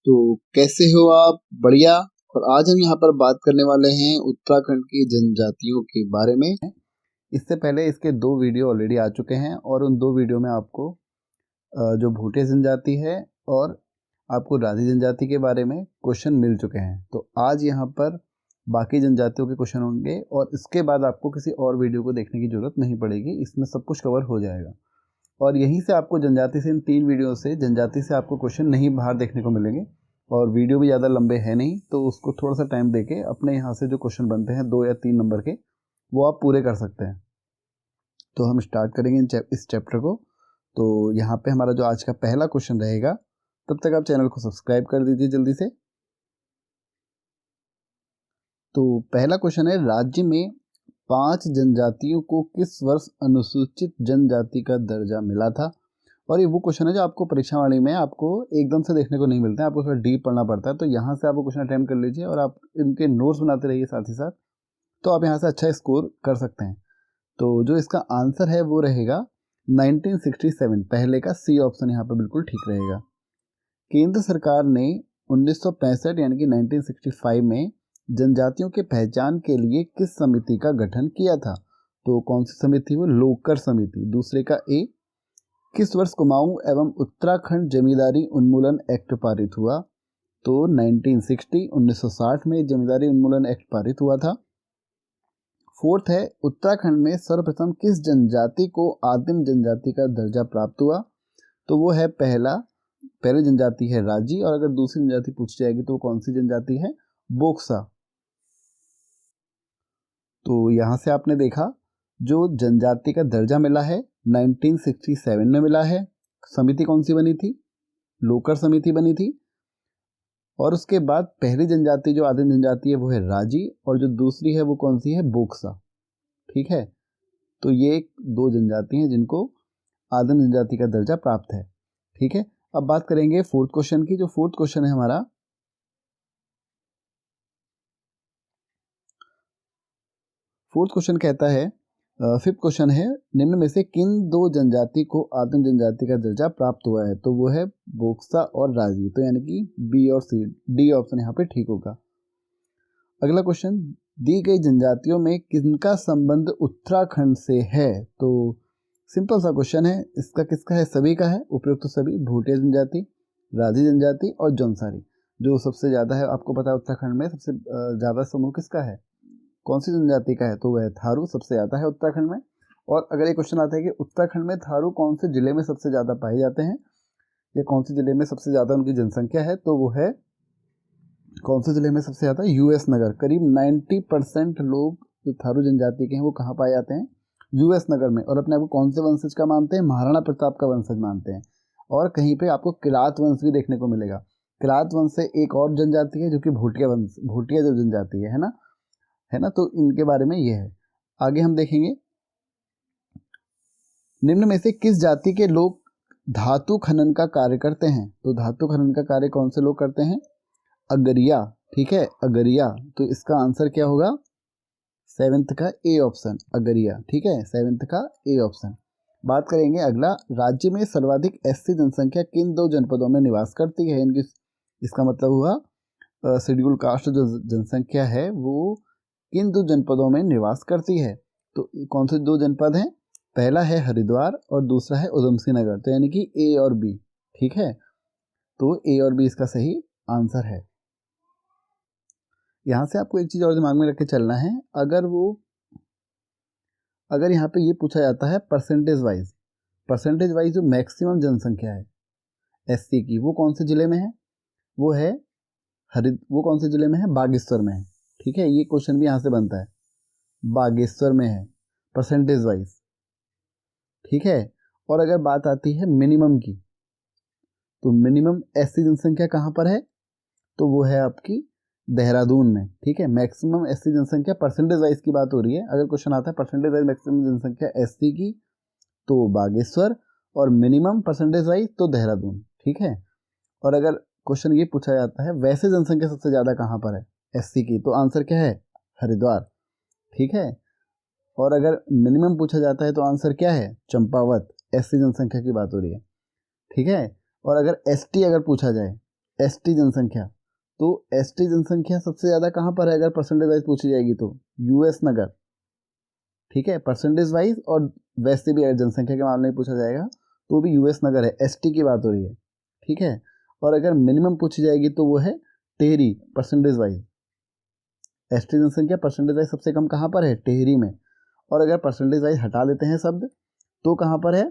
तो कैसे हो आप? बढ़िया। और आज हम यहाँ पर बात करने वाले हैं उत्तराखंड की जनजातियों के बारे में। इससे पहले इसके 2 वीडियो ऑलरेडी आ चुके हैं और उन 2 वीडियो में आपको जो भूटिया जनजाति है और आपको राजी जनजाति के बारे में क्वेश्चन मिल चुके हैं। तो आज यहाँ पर बाकी जनजातियों के क्वेश्चन होंगे और इसके बाद आपको किसी और वीडियो को देखने की ज़रूरत नहीं पड़ेगी, इसमें सब कुछ कवर हो जाएगा। और यहीं से आपको जनजाति से, इन 3 वीडियो से जनजाति से आपको क्वेश्चन नहीं बाहर देखने को मिलेंगे और वीडियो भी ज़्यादा लंबे हैं नहीं, तो उसको थोड़ा सा टाइम देके अपने यहाँ से जो क्वेश्चन बनते हैं 2 या 3 नंबर के, वो आप पूरे कर सकते हैं। तो हम स्टार्ट करेंगे इस चैप्टर को। तो यहाँ पे हमारा जो आज का पहला क्वेश्चन रहेगा, तब तक आप चैनल को सब्सक्राइब कर दीजिए जल्दी से। तो पहला क्वेश्चन है, राज्य में 5 जनजातियों को किस वर्ष अनुसूचित जनजाति का दर्जा मिला था? और ये वो क्वेश्चन है जो आपको परीक्षा वाणी में आपको एकदम से देखने को नहीं मिलता है, आपको थोड़ा डीप पढ़ना पड़ता है। तो यहाँ से आप वो क्वेश्चन अटेम्प्ट कर लीजिए और आप इनके नोट्स बनाते रहिए साथ ही साथ, तो आप यहाँ से अच्छा स्कोर कर सकते हैं। तो जो इसका आंसर है वो रहेगा 1967, पहले का सी ऑप्शन यहाँ पर बिल्कुल ठीक रहेगा। केंद्र सरकार ने 1965 यानी कि 1965 में जनजातियों के पहचान के लिए किस समिति का गठन किया था? तो कौन सी समिति? वो लोकर समिति। दूसरे का ए, किस वर्ष कुमाऊं एवं उत्तराखंड जमींदारी उन्मूलन एक्ट पारित हुआ? तो 1960 में जमींदारी उन्मूलन एक्ट पारित हुआ था। फोर्थ है, उत्तराखंड में सर्वप्रथम किस जनजाति को आदिम जनजाति का दर्जा प्राप्त हुआ? तो वो है पहली जनजाति है राजी, और अगर दूसरी जनजाति पूछ जाएगी तो कौन सी जनजाति है? बोक्सा। तो यहाँ से आपने देखा जो जनजाति का दर्जा मिला है 1967 में मिला है। समिति कौन सी बनी थी? लोकर समिति बनी थी। और उसके बाद पहली जनजाति जो आदिम जनजाति है वो है राजी, और जो दूसरी है वो कौन सी है? बोक्सा। ठीक है, तो ये 2 जनजाति हैं जिनको आदिम जनजाति का दर्जा प्राप्त है। ठीक है, अब बात करेंगे फोर्थ क्वेश्चन की। जो फोर्थ क्वेश्चन है हमारा, फोर्थ क्वेश्चन कहता है, फिफ्थ क्वेश्चन है, निम्न में से किन 2 जनजाति को आदिम जनजाति का दर्जा प्राप्त हुआ है? तो वो है बोक्सा और राजी। तो यानी कि बी और सी, डी ऑप्शन यहाँ पे ठीक होगा। अगला क्वेश्चन, दी गई जनजातियों में किनका संबंध उत्तराखंड से है? तो सिंपल सा क्वेश्चन है, इसका किसका है? सभी का है, उपयुक्त सभी, भूटिया जनजाति, राजी जनजाति और जौनसारी। जो सबसे ज़्यादा है, आपको पता है उत्तराखंड में सबसे ज़्यादा समूह किसका है, कौन सी जनजाति का है? तो वह थारू सबसे ज़्यादा है उत्तराखंड में। और अगर ये क्वेश्चन आता है कि उत्तराखंड में थारू कौन से जिले में सबसे ज़्यादा पाए जाते हैं या कौन से जिले में सबसे ज़्यादा उनकी जनसंख्या है, तो वो है कौन से जिले में सबसे ज़्यादा? यूएस नगर। करीब 90% लोग जो थारू जनजाति के हैं वो कहाँ पाए जाते हैं? यूएस नगर में। और अपने आप को कौन से वंशज का मानते हैं? महाराणा प्रताप का वंशज मानते हैं। और कहीं पे आपको किरात वंश भी देखने को मिलेगा। किरात वंश से एक और जनजाति है जो कि भूटिया वंश, भूटिया जो जनजाति है ना, तो इनके बारे में ये है। आगे हम देखेंगे, निम्न में से किस जाति के लोग धातु खनन का कार्य करते हैं? तो धातु खनन का कार्य कौन से लोग करते हैं? अगरिया। ठीक है, अगरिया। तो इसका आंसर क्या होगा? 7th का ए ऑप्शन, अगरिया। ठीक है, 7th का ए ऑप्शन। बात करेंगे अगला, राज्य में सर्वाधिक एससी जनसंख्या किन 2 जनपदों में निवास करती है? इनकी, इसका मतलब हुआ शेड्यूल कास्ट जो जनसंख्या है वो किन 2 जनपदों में निवास करती है? तो कौन से 2 जनपद हैं? पहला है हरिद्वार और दूसरा है उधमसिंह नगर। तो यानी कि ए और बी। ठीक है, तो ए और बी इसका सही आंसर है। यहाँ से आपको एक चीज़ और दिमाग में रख के चलना है, अगर यहाँ पे ये पूछा जाता है परसेंटेज वाइज जो मैक्सिमम जनसंख्या है एससी की, वो कौन से जिले में है? वो कौन से जिले में है? बागेश्वर में है। ठीक है, ये क्वेश्चन भी यहाँ से बनता है, बागेश्वर में है परसेंटेज वाइज। ठीक है, और अगर बात आती है मिनिमम की, तो मिनिमम एससी जनसंख्या कहाँ पर है? तो वो है आपकी देहरादून में। ठीक है, मैक्सिमम एससी जनसंख्या परसेंटेज वाइज की बात हो रही है। अगर क्वेश्चन आता है परसेंटेज वाइज मैक्सिमम जनसंख्या एससी की, तो बागेश्वर, और मिनिमम परसेंटेज वाइज तो देहरादून। ठीक है, और अगर क्वेश्चन ये पूछा जाता है वैसे जनसंख्या सबसे ज़्यादा कहाँ पर है एससी की, तो आंसर क्या है? हरिद्वार। ठीक है, और अगर मिनिमम पूछा जाता है तो आंसर क्या है? चंपावत। एससी जनसंख्या की बात हो रही है। ठीक है, और अगर एसटी अगर पूछा जाए, एसटी जनसंख्या, तो एसटी जनसंख्या सबसे ज़्यादा कहाँ पर है अगर परसेंटेज वाइज पूछी जाएगी तो यूएस नगर, ठीक है, परसेंटेज वाइज। और वैसे भी अगर जनसंख्या के मामले में पूछा जाएगा तो भी यूएस नगर है, एसटी की बात हो रही है, ठीक है। और अगर मिनिमम पूछी जाएगी तो वो है टेहरी, परसेंटेज वाइज। एसटी जनसंख्या परसेंटेज वाइज सबसे कम कहाँ पर है, टेहरी में। और अगर परसेंटेज वाइज हटा देते हैं शब्द तो कहाँ पर है,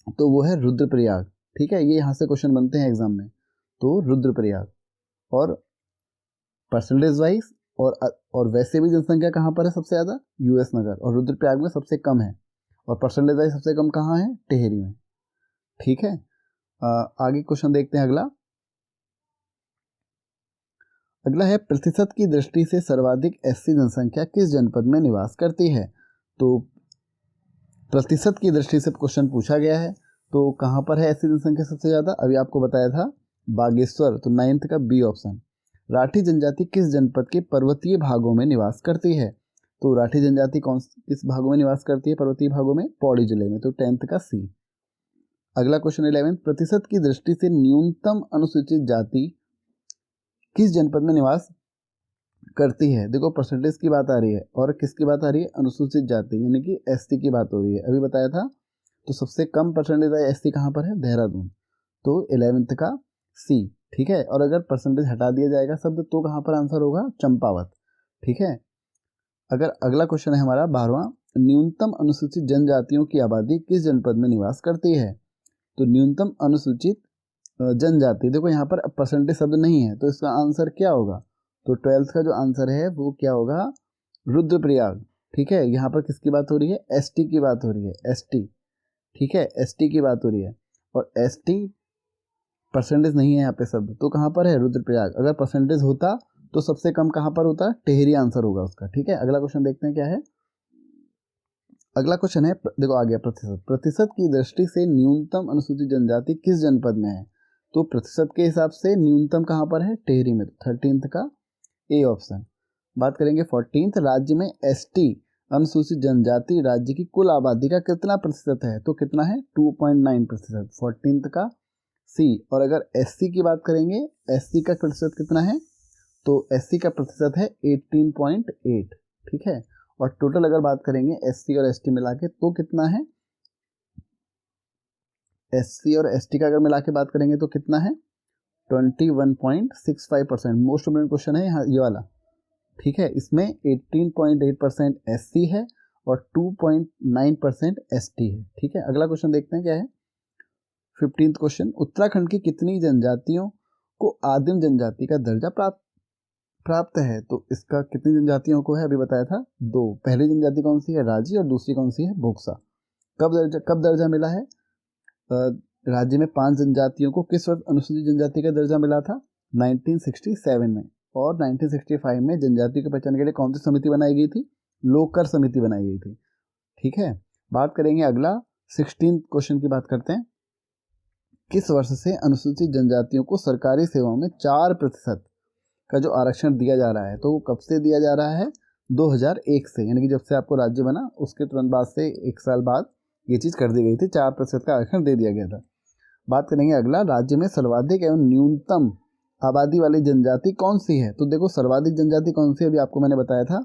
तो वो है रुद्रप्रयाग, ठीक है। ये यहाँ से क्वेश्चन बनते हैं एग्जाम में, तो रुद्रप्रयाग। और परसेंटेज वाइज और वैसे भी जनसंख्या कहाँ पर है सबसे ज़्यादा, यूएस नगर, और रुद्रप्रयाग में सबसे कम है। और परसेंटेज वाइज सबसे कम कहाँ है, टेहरी में, ठीक है। आगे क्वेश्चन देखते हैं अगला। अगला है प्रतिशत की दृष्टि से सर्वाधिक एससी जनसंख्या किस जनपद में निवास करती है। तो प्रतिशत की दृष्टि से क्वेश्चन पूछा गया है, तो कहाँ पर है एससी जनसंख्या सबसे ज़्यादा, अभी आपको बताया था बागेश्वर, तो 9th का बी ऑप्शन। राठी जनजाति किस जनपद के पर्वतीय भागों में निवास करती है। तो राठी जनजाति किस भागों में निवास करती है, पर्वतीय भागों में, पौड़ी जिले में, तो 10th का सी। अगला क्वेश्चन 11, प्रतिशत की दृष्टि से न्यूनतम अनुसूचित जाति किस जनपद में निवास करती है। देखो परसेंटेज की बात आ रही है और किसकी बात आ रही है, अनुसूचित जाति यानी कि एसटी की बात हो रही है, अभी बताया था। तो सबसे कम परसेंटेज है एसटी कहाँ पर है, देहरादून, तो 11th का सी, ठीक है। और अगर परसेंटेज हटा दिया जाएगा शब्द तो कहाँ पर आंसर होगा, चंपावत, ठीक है। अगर अगला क्वेश्चन है हमारा 12वां, न्यूनतम अनुसूचित जनजातियों की आबादी किस जनपद में निवास करती है। तो न्यूनतम अनुसूचित जनजाति, देखो यहाँ पर परसेंटेज शब्द नहीं है तो इसका आंसर क्या होगा, तो 12th का जो आंसर है वो क्या होगा, रुद्रप्रयाग, ठीक है। यहाँ पर किसकी बात हो रही है, एसटी की बात हो रही है, एसटी, ठीक है, एसटी की बात हो रही है। और एसटी परसेंटेज नहीं है यहाँ पे शब्द, तो कहाँ पर है, रुद्रप्रयाग। अगर परसेंटेज होता तो सबसे कम कहाँ पर होता, टेहरी आंसर होगा उसका, ठीक है। अगला क्वेश्चन देखते हैं क्या है। अगला क्वेश्चन है, देखो आ गया प्रतिशत, प्रतिशत की दृष्टि से न्यूनतम अनुसूचित जनजाति किस जनपद में है। तो प्रतिशत के हिसाब से न्यूनतम कहाँ पर है, टेहरी में, 13th का ए ऑप्शन। बात करेंगे 14th, राज्य में एसटी अनुसूचित जनजाति राज्य की कुल आबादी का कितना प्रतिशत है, तो कितना है, 2.9%, 14th का सी। और अगर एससी की बात करेंगे, एससी का प्रतिशत कितना है, तो एससी का प्रतिशत है 18.8, ठीक है। और टोटल अगर बात करेंगे एससी और एसटी मिला के तो कितना है, एससी और एसटी का अगर मिला के बात करेंगे तो कितना है, 21.65%। मोस्ट इम्पोर्टेंट क्वेश्चन है यहाँ ये वाला, ठीक है। इसमें 18.8% एससी है और 2.9% एसटी है, ठीक है। अगला क्वेश्चन देखते हैं क्या है, 15th क्वेश्चन, उत्तराखंड की कितनी जनजातियों को आदिम जनजाति का दर्जा प्राप्त है। तो इसका कितनी जनजातियों को है, अभी बताया था 2। पहली जनजाति कौन सी है, राजी, और दूसरी कौन सी है, बोक्सा। कब दर्जा मिला है, राज्य में 5 जनजातियों को किस वक्त अनुसूचित जनजाति का दर्जा मिला था, 1967 में। और 1965 में जनजाति की पहचान के लिए कौन सी समिति बनाई गई थी, लोककर समिति बनाई गई थी, ठीक है। बात करेंगे अगला 16th क्वेश्चन की बात करते हैं, किस वर्ष से अनुसूचित जनजातियों को सरकारी सेवाओं में 4% का जो आरक्षण दिया जा रहा है। तो वो कब से दिया जा रहा है, 2001 से, यानी कि जब से आपको राज्य बना उसके तुरंत बाद से 1 साल बाद ये चीज़ कर दी गई थी, 4% का आरक्षण दे दिया गया था। बात करेंगे अगला, राज्य में सर्वाधिक एवं न्यूनतम आबादी वाली जनजाति कौन सी है। तो देखो सर्वाधिक जनजाति कौन सी है, अभी आपको मैंने बताया था।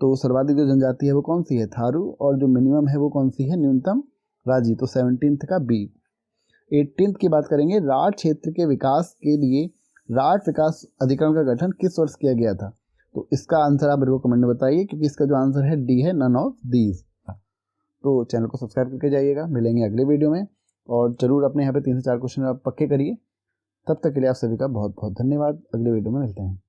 तो सर्वाधिक जो जनजाति है वो कौन सी है, थारू, और जो मिनिमम है वो कौन सी है, न्यूनतम, राजी, तो 17th का बी। 18th की बात करेंगे, राठ क्षेत्र के विकास के लिए राठ विकास अधिकरण का गठन किस वर्ष किया गया था। तो इसका आंसर आप मेरे को कमेंट में बताइए, क्योंकि इसका जो आंसर है डी है, नन ऑफ दीज। तो चैनल को सब्सक्राइब करके जाइएगा, मिलेंगे अगले वीडियो में। और जरूर अपने यहाँ पे 3 से 4 क्वेश्चन आप पक्के करिए। तब तक के लिए आप सभी का बहुत बहुत धन्यवाद, अगले वीडियो में मिलते हैं।